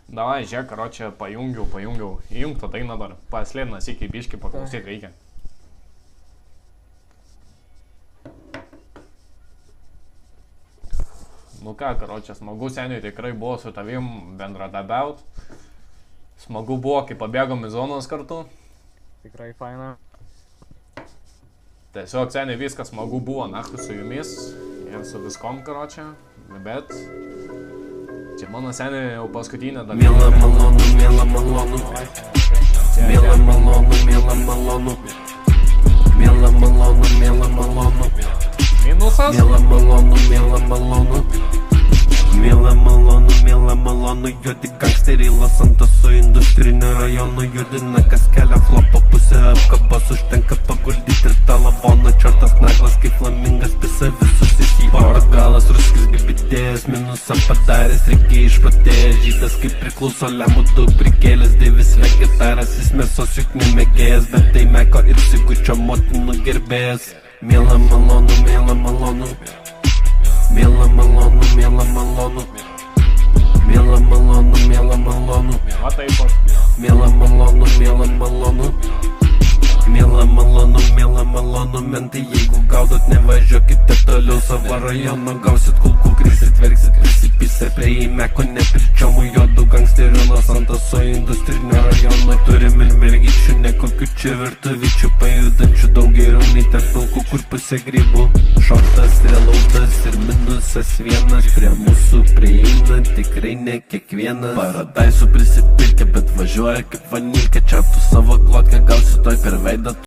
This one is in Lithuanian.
Davai, žiūrėk, karočią, pajungiau. Įjungta dainą dar. Paslėdinas iki biškį paklausyti reikia. Nu ką, karočią, smagu seniai tikrai buvo su tavim bendradabiaut. Smagu buvo, kai pabėgom į zonas kartu. Tikrai faina. Tiesiog seniai viskas smagu buvo, nahui su jumis ir su viskom, karočią. Bet čia mano seniai jau paskutinė dalis. Miela malonu. Miela malonu. Miela malonu. Minusas? Miela malonu, juodi gangsteriai Lasantoso industrinio rajono judina, kas kelia flopo pusę apkabos, užtenka paguldyti ir tą lavoną, čertas naglas kaip flamingas, pisa visus į oro galas, ruskis bibidėjas, minusą padaręs, reikia išprotėjęs, žydas kaip priklauso lemų daug prikėlęs, dėvis vegetaras, jis mėsos juk nemėgėjas, bet tai meko ir sigučio motinų gerbėjas. Miela malonu. Miela malonu. Va taip pat. Miela malonu, mentai, jeigu gaudot, nevažiuokite toliau savo rajono, gausit kulkų, krisit, verksit, prisipysę prie įmeko, nepirčiomų juodų gangsterių Lasantoso industrinio rajono. Turim ir mergyčių, nekokių čia virtuvyčių, pajudančių daug geriau nei tarp pilkų, kur pusė grybų. Šortas, relaudas ir minusas vienas, prie mūsų prieina tikrai ne kiekvienas. Paradaisų prisipirkę, bet važiuoja kaip vanilkė, čia tu savo klotkę gausi toj per veidą.